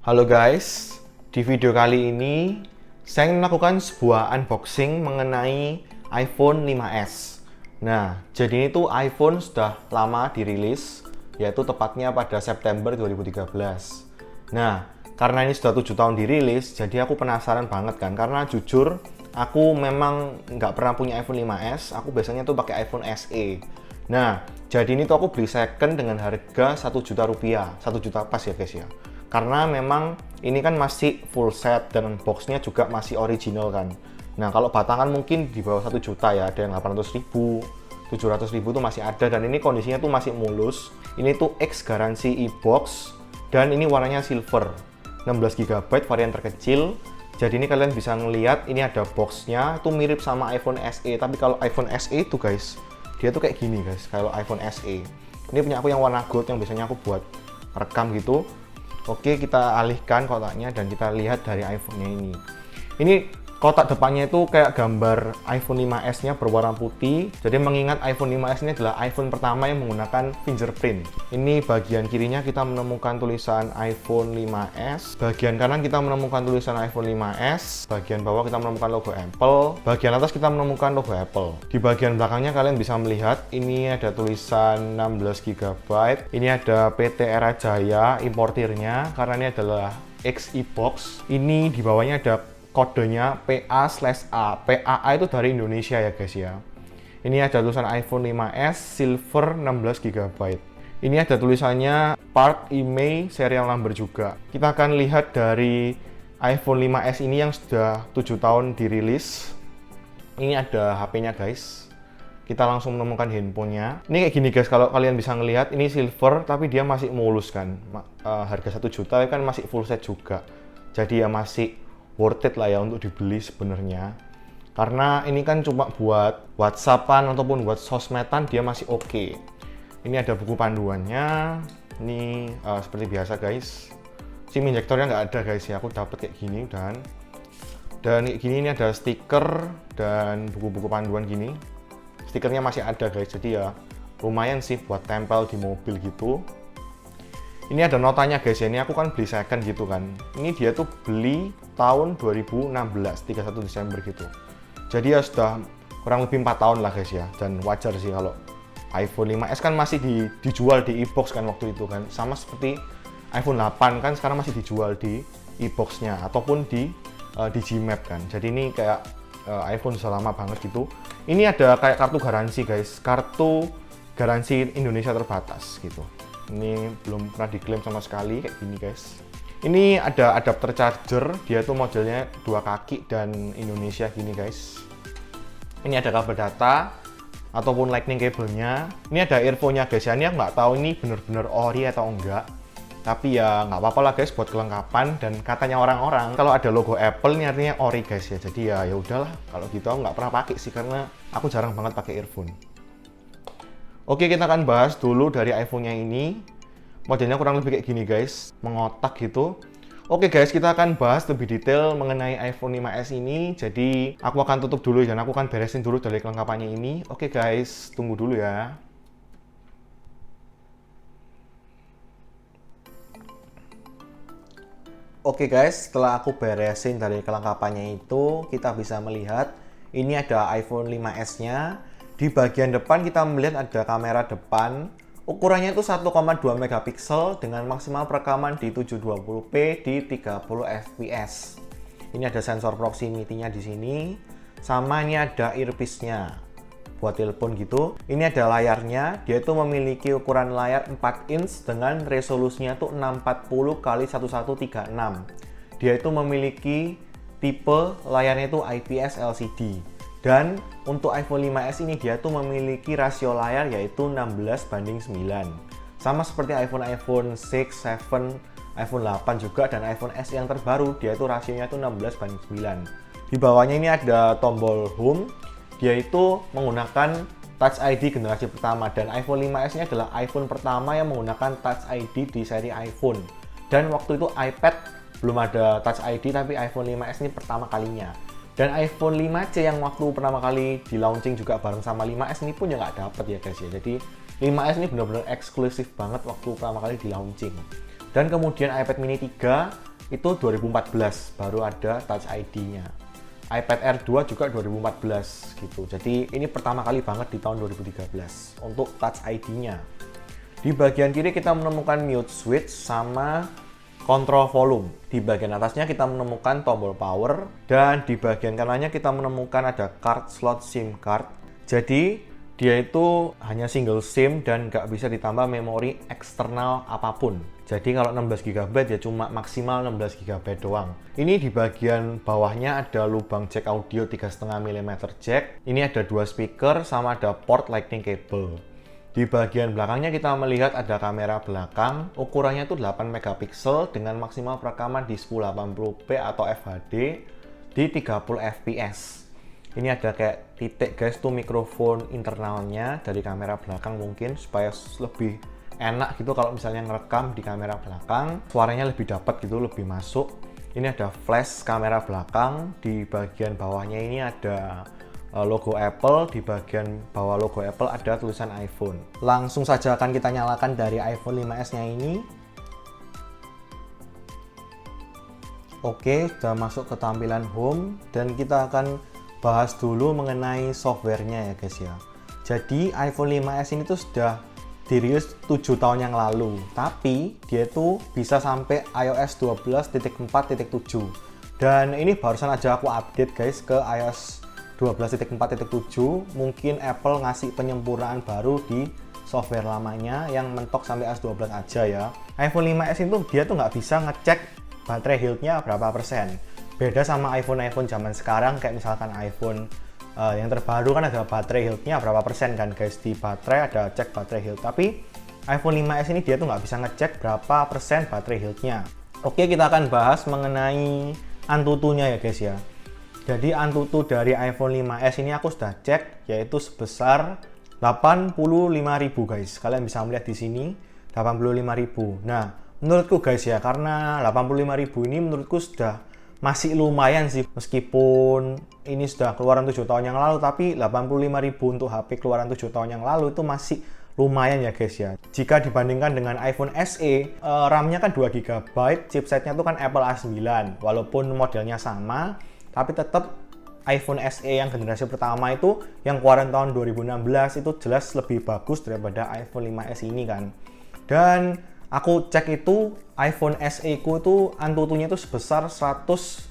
Halo guys, di video kali ini saya ingin melakukan sebuah unboxing mengenai iPhone 5s. Nah, jadi ini tuh iPhone sudah lama dirilis, yaitu tepatnya pada September 2013. Nah, karena ini sudah 7 tahun dirilis, jadi aku penasaran banget kan, karena jujur aku memang nggak pernah punya iPhone 5s, aku biasanya tuh pakai iPhone SE. Nah, jadi ini tuh aku beli second dengan harga 1 juta rupiah, 1 juta pas ya guys ya. Karena memang ini kan masih full set dan boxnya juga masih original kan. Nah, kalau batangan mungkin di bawah 1 juta ya, ada yang 800 ribu, 700 ribu tuh masih ada, dan ini kondisinya tuh masih mulus. Ini tuh X garansi e-box dan ini warnanya silver, 16 GB varian terkecil. Jadi ini kalian bisa ngelihat ini ada boxnya, itu mirip sama iPhone SE, tapi kalau iPhone SE itu guys, dia tuh kayak gini guys, kalau iPhone SE. Ini punya aku yang warna gold yang biasanya aku buat rekam gitu. Oke, kita alihkan kotaknya dan kita lihat dari iPhone-nya ini. Ini kotak depannya itu kayak gambar iPhone 5s-nya berwarna putih. Jadi mengingat iPhone 5s ini adalah iPhone pertama yang menggunakan fingerprint. Ini bagian kirinya kita menemukan tulisan iPhone 5s. Bagian kanan kita menemukan tulisan iPhone 5s. Bagian bawah kita menemukan logo Apple. Bagian atas kita menemukan logo Apple. Di bagian belakangnya kalian bisa melihat ini ada tulisan 16 GB. Ini ada PT Era Jaya importirnya karena ini adalah X e-box. Ini di bawahnya ada kodenya PA/A. PAA itu dari Indonesia ya guys ya. Ini ada tulisan iPhone 5s silver 16 GB. Ini ada tulisannya Part IMEI serial number juga. Kita akan lihat dari iPhone 5s ini yang sudah 7 tahun dirilis. Ini ada HP-nya guys. Kita langsung menemukan handphonenya. Ini kayak gini guys, kalau kalian bisa ngelihat ini silver tapi dia masih mulus kan. Harga 1 juta kan masih full set juga. Jadi ya masih worth it lah ya untuk dibeli sebenarnya, karena ini kan cuma buat WhatsAppan ataupun buat sosmedan dia masih oke. Ini ada buku panduannya. Ini seperti biasa guys, SIM injektornya nggak ada guys ya, aku dapat kayak gini. Dan kayak gini, ini ada stiker dan buku-buku panduan gini. Stikernya masih ada guys, jadi ya lumayan sih buat tempel di mobil gitu. Ini ada notanya guys ya, ini aku kan beli second gitu kan. Ini dia tuh beli tahun 2016, 31 Desember gitu. Jadi ya sudah kurang lebih 4 tahun lah guys ya. Dan wajar sih kalau iPhone 5s kan masih dijual di e-box kan waktu itu kan. Sama seperti iPhone 8 kan sekarang masih dijual di e-boxnya ataupun di Gmap kan. Jadi ini kayak iPhone sudah lama banget gitu. Ini ada kayak kartu garansi guys, kartu garansi Indonesia terbatas gitu. Ini belum pernah diklaim sama sekali kayak gini guys. Ini ada adapter charger, dia tuh modelnya 2 kaki dan Indonesia gini guys. Ini ada kabel data ataupun lightning cable-nya. Ini ada earphone-nya guys ya, ini aku nggak tahu ini bener-bener ori atau enggak. Tapi ya nggak apa-apa lah guys buat kelengkapan, dan katanya orang-orang kalau ada logo Apple ini artinya ori guys ya. Jadi ya udahlah, kalau gitu aku nggak pernah pakai sih karena aku jarang banget pakai earphone. Oke, kita akan bahas dulu dari iPhone-nya ini. Modelnya kurang lebih kayak gini guys, mengotak gitu. Oke guys, kita akan bahas lebih detail mengenai iPhone 5s ini. Jadi aku akan tutup dulu dan aku akan beresin dulu dari kelengkapannya ini. Oke guys, tunggu dulu ya. Oke guys, setelah aku beresin dari kelengkapannya itu, kita bisa melihat ini ada iPhone 5s-nya. Di bagian depan kita melihat ada kamera depan. Ukurannya itu 1,2 megapiksel dengan maksimal perekaman di 720p di 30 fps. Ini ada sensor proximity-nya di sini. Sama ini ada earpiece-nya buat telepon gitu. Ini ada layarnya, dia itu memiliki ukuran layar 4 inch dengan resolusinya tuh 640 x 1136. Dia itu memiliki tipe layarnya itu IPS LCD. Dan untuk iPhone 5s ini dia tuh memiliki rasio layar yaitu 16:9. Sama seperti iPhone 6, 7, iPhone 8 juga, dan iPhone S yang terbaru dia itu rasionya tuh 16:9. Di bawahnya ini ada tombol home. Dia itu menggunakan Touch ID generasi pertama, dan iPhone 5s ini adalah iPhone pertama yang menggunakan Touch ID di seri iPhone. Dan waktu itu iPad belum ada Touch ID, tapi iPhone 5s ini pertama kalinya. Dan iPhone 5C yang waktu pertama kali di launching juga bareng sama 5S ini pun ya nggak dapet ya guys ya. Jadi 5S ini benar-benar eksklusif banget waktu pertama kali di launching. Dan kemudian iPad mini 3 itu 2014 baru ada Touch ID-nya. iPad Air 2 juga 2014 gitu. Jadi ini pertama kali banget di tahun 2013 untuk Touch ID-nya. Di bagian kiri kita menemukan mute switch sama kontrol volume. Di bagian atasnya kita menemukan tombol power, dan di bagian kanannya kita menemukan ada card slot SIM card. Jadi dia itu hanya single SIM dan nggak bisa ditambah memori eksternal apapun. Jadi kalau 16 GB ya cuma maksimal 16 GB doang. Ini di bagian bawahnya ada lubang jack audio 3,5 mm jack. Ini ada 2 speaker sama ada port lightning cable. Di bagian belakangnya kita melihat ada kamera belakang, ukurannya itu 8 megapiksel dengan maksimal perekaman di 1080p atau FHD di 30 fps. Ini ada kayak titik guys, tuh mikrofon internalnya dari kamera belakang mungkin supaya lebih enak gitu kalau misalnya ngerekam di kamera belakang, suaranya lebih dapat gitu, lebih masuk. Ini ada flash kamera belakang, di bagian bawahnya ini ada logo Apple, di bagian bawah logo Apple ada tulisan iPhone. Langsung saja akan kita nyalakan dari iPhone 5S nya ini. Oke, sudah masuk ke tampilan home dan kita akan bahas dulu mengenai softwarenya ya guys ya. Jadi iPhone 5S ini tuh sudah dirilis 7 tahun yang lalu, tapi dia tuh bisa sampai iOS 12.4.7 dan ini barusan aja aku update guys ke iOS 12.4.7. Mungkin Apple ngasih penyempurnaan baru di software lamanya yang mentok sampai iOS 12 aja ya. iPhone 5S itu dia tuh nggak bisa ngecek baterai health-nya berapa persen. Beda sama iPhone zaman sekarang, kayak misalkan iPhone yang terbaru kan ada baterai health-nya berapa persen kan guys, di baterai ada cek baterai health. Tapi iPhone 5S ini dia tuh nggak bisa ngecek berapa persen baterai health-nya. Oke, kita akan bahas mengenai Antutunya ya guys ya. Jadi Antutu dari iPhone 5S ini aku sudah cek, yaitu sebesar 85.000 guys. Kalian bisa melihat di sini 85.000. Nah, menurutku guys ya, karena 85.000 ini menurutku sudah masih lumayan sih, meskipun ini sudah keluaran 7 tahun yang lalu, tapi 85.000 untuk HP keluaran 7 tahun yang lalu itu masih lumayan ya guys ya. Jika dibandingkan dengan iPhone SE, RAM-nya kan 2 GB, chipsetnya itu kan Apple A9, walaupun modelnya sama, tapi tetap iPhone SE yang generasi pertama itu yang keluaran tahun 2016 itu jelas lebih bagus daripada iPhone 5S ini kan. Dan aku cek itu iPhone SE ku itu Antutunya itu sebesar 170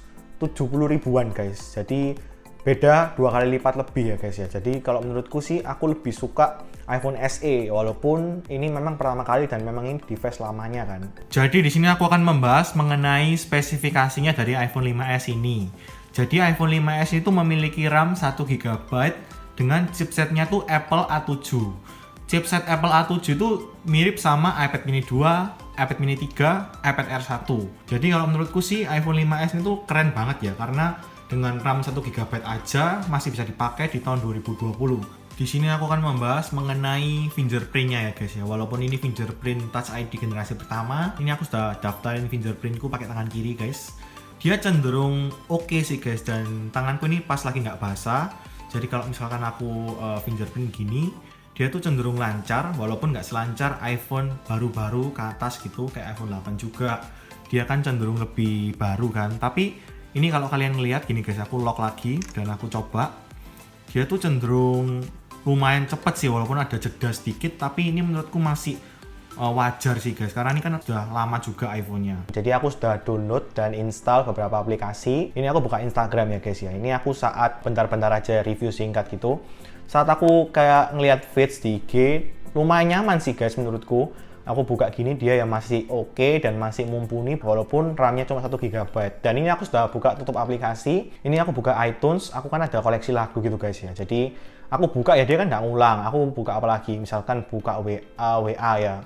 ribuan guys. Jadi beda 2 kali lipat lebih ya guys ya. Jadi kalau menurutku sih aku lebih suka iPhone SE, walaupun ini memang pertama kali dan memang ini device lamanya kan. Jadi di sini aku akan membahas mengenai spesifikasinya dari iPhone 5S ini. Jadi iPhone 5S itu memiliki RAM 1 GB dengan chipsetnya tuh Apple A7. Chipset Apple A7 itu mirip sama iPad mini 2, iPad mini 3, iPad Air 1. Jadi kalau menurutku sih iPhone 5S itu keren banget ya, karena dengan RAM 1 GB aja masih bisa dipakai di tahun 2020. Di sini aku akan membahas mengenai fingerprint-nya ya guys ya. Walaupun ini fingerprint Touch ID generasi pertama, ini aku sudah daftarin fingerprintku pakai tangan kiri guys. Dia cenderung oke sih guys, dan tanganku ini pas lagi nggak basah. Jadi kalau misalkan aku fingerprint gini, dia tuh cenderung lancar, walaupun nggak selancar iPhone baru-baru ke atas gitu, kayak iPhone 8 juga. Dia kan cenderung lebih baru kan. Tapi ini kalau kalian ngelihat gini guys, aku lock lagi dan aku coba. Dia tuh cenderung lumayan cepet sih, walaupun ada jeda sedikit, tapi ini menurutku masih wajar sih guys, karena ini kan sudah lama juga iPhone-nya. Jadi aku sudah download dan install beberapa aplikasi. Ini aku buka Instagram ya guys ya. Ini aku saat bentar-bentar aja review singkat gitu. Saat aku kayak ngelihat feeds di IG, lumayan nyaman sih guys menurutku. Aku buka gini, dia ya masih oke dan masih mumpuni walaupun RAM-nya cuma 1 GB. Dan ini aku sudah buka tutup aplikasi. Ini aku buka iTunes, aku kan ada koleksi lagu gitu guys ya. Jadi aku buka ya, dia kan nggak ngulang. Aku buka apa lagi? Misalkan buka WA ya.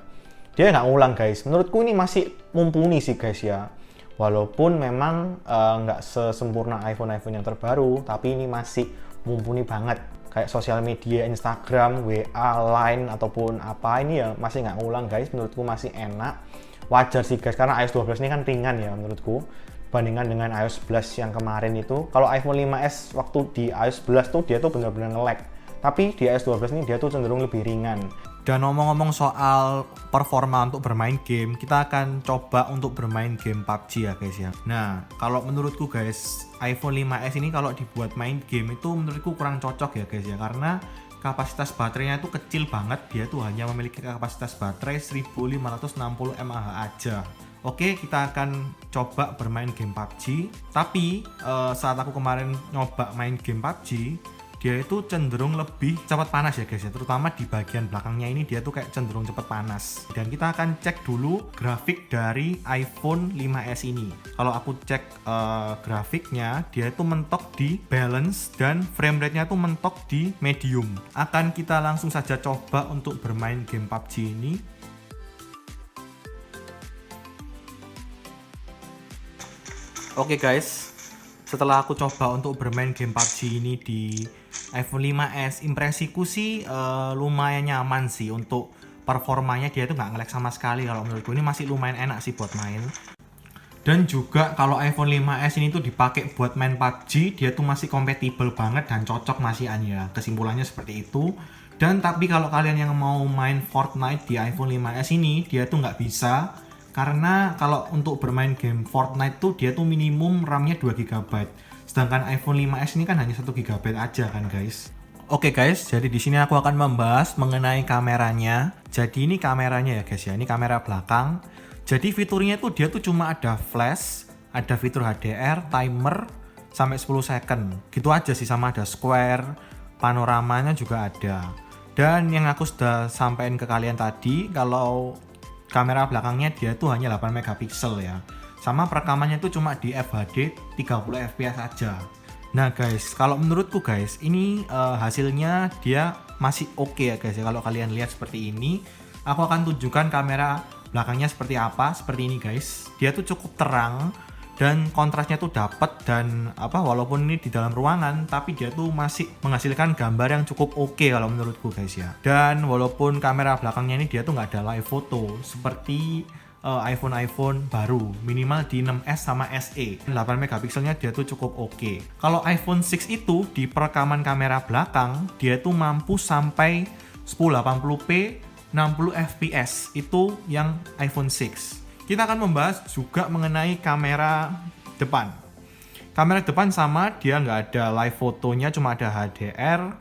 Dia nggak ngulang guys. Menurutku ini masih mumpuni sih guys ya. Walaupun memang nggak sesempurna iPhone yang terbaru, tapi ini masih mumpuni banget. Kayak sosial media, Instagram, WA, Line, ataupun apa, ini ya masih nggak ngulang guys. Menurutku masih enak. Wajar sih guys, karena iOS 12 ini kan ringan ya menurutku. Bandingkan dengan iOS 11 yang kemarin itu. Kalau iPhone 5S waktu di iOS 11 tuh dia tuh benar-benar nge-lag. Tapi di iOS 12 ini dia tuh cenderung lebih ringan. Dan ngomong-ngomong soal performa untuk bermain game, kita akan coba untuk bermain game PUBG ya guys ya. Nah, kalau menurutku guys, iPhone 5s ini kalau dibuat main game itu menurutku kurang cocok ya guys ya, karena kapasitas baterainya itu kecil banget. Dia tuh hanya memiliki kapasitas baterai 1560 mAh aja. Oke, kita akan coba bermain game PUBG. Tapi saat aku kemarin nyoba main game PUBG, dia itu cenderung lebih cepat panas ya guys ya, terutama di bagian belakangnya ini dia tuh kayak cenderung cepat panas. Dan kita akan cek dulu grafik dari iPhone 5s ini. Kalau aku cek grafiknya, dia itu mentok di balance dan frame rate-nya tuh mentok di medium. Akan kita langsung saja coba untuk bermain game PUBG ini. Oke guys, setelah aku coba untuk bermain game PUBG ini di iPhone 5s, impresiku sih lumayan nyaman sih. Untuk performanya dia tuh nggak nge-lag sama sekali. Kalau menurutku ini masih lumayan enak sih buat main. Dan juga kalau iPhone 5s ini tuh dipakai buat main PUBG, dia tuh masih kompatibel banget dan cocok masihan ya. Kesimpulannya seperti itu. Dan tapi kalau kalian yang mau main Fortnite di iPhone 5s ini, dia tuh nggak bisa. Karena kalau untuk bermain game Fortnite tuh dia tuh minimum RAM-nya 2 GB. Sedangkan iPhone 5s ini kan hanya 1 GB aja kan guys. Oke guys, jadi di sini aku akan membahas mengenai kameranya. Jadi ini kameranya ya guys ya, ini kamera belakang. Jadi fiturnya tuh dia tuh cuma ada flash, ada fitur HDR, timer, sampai 10 second. Gitu aja sih, sama ada square, panoramanya juga ada. Dan yang aku sudah sampaikan ke kalian tadi, kalau kamera belakangnya dia tuh hanya 8 megapiksel ya. Sama perekamannya itu cuma di FHD 30 fps aja. Nah guys, kalau menurutku guys, ini hasilnya dia masih oke ya guys ya. Kalau kalian lihat seperti ini, aku akan tunjukkan kamera belakangnya seperti apa. Seperti ini guys. Dia tuh cukup terang dan kontrasnya tuh dapat, dan walaupun ini di dalam ruangan tapi dia tuh masih menghasilkan gambar yang cukup oke kalau menurutku guys ya. Dan walaupun kamera belakangnya ini dia tuh nggak ada live photo seperti iPhone baru, minimal di 6s sama SE. 8 megapikselnya dia tuh cukup oke. Kalau iPhone 6 itu di perekaman kamera belakang dia tuh mampu sampai 1080p 60 fps, itu yang iPhone 6. Kita akan membahas juga mengenai kamera depan. Kamera depan sama, dia nggak ada live fotonya, cuma ada HDR,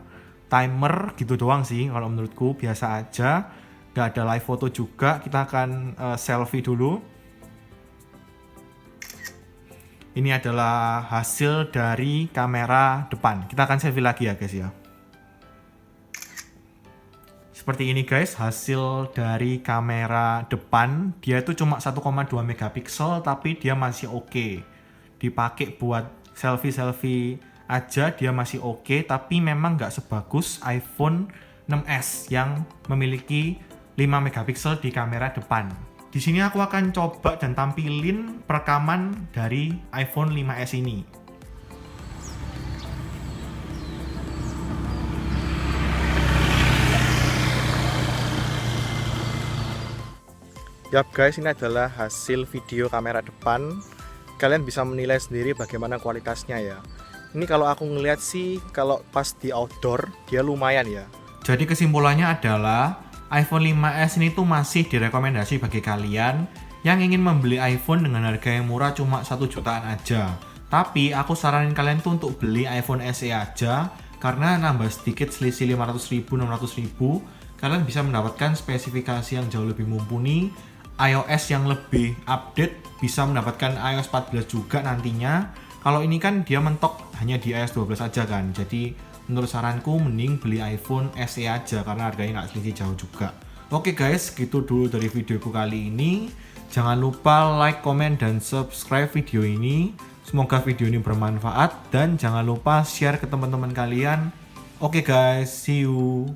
timer gitu doang sih. Kalau menurutku biasa aja, nggak ada live foto juga. Kita akan selfie dulu. Ini adalah hasil dari kamera depan. Kita akan selfie lagi ya guys ya. Seperti ini guys, hasil dari kamera depan. Dia itu cuma 1,2 megapiksel tapi dia masih oke. Dipakai buat selfie-selfie aja dia masih oke, tapi memang nggak sebagus iPhone 6s yang memiliki 5 megapiksel di kamera depan. Di sini aku akan coba dan tampilin perekaman dari iPhone 5s ini. Yap guys, ini adalah hasil video kamera depan. Kalian bisa menilai sendiri bagaimana kualitasnya ya. Ini kalau aku ngeliat sih, kalau pas di outdoor dia lumayan ya. Jadi kesimpulannya adalah iPhone 5s ini tuh masih direkomendasi bagi kalian yang ingin membeli iPhone dengan harga yang murah, cuma 1 jutaan aja. Tapi aku saranin kalian tuh untuk beli iPhone SE aja, karena nambah sedikit selisih 500.000 600.000, kalian bisa mendapatkan spesifikasi yang jauh lebih mumpuni, iOS yang lebih update, bisa mendapatkan iOS 14 juga nantinya. Kalau ini kan dia mentok hanya di iOS 12 aja kan. Jadi menurut saranku mending beli iPhone SE aja karena harganya nggak selisih jauh juga. Oke guys, gitu dulu dari videoku kali ini. Jangan lupa like, comment, dan subscribe video ini. Semoga video ini bermanfaat, dan jangan lupa share ke teman-teman kalian. Oke guys, see you.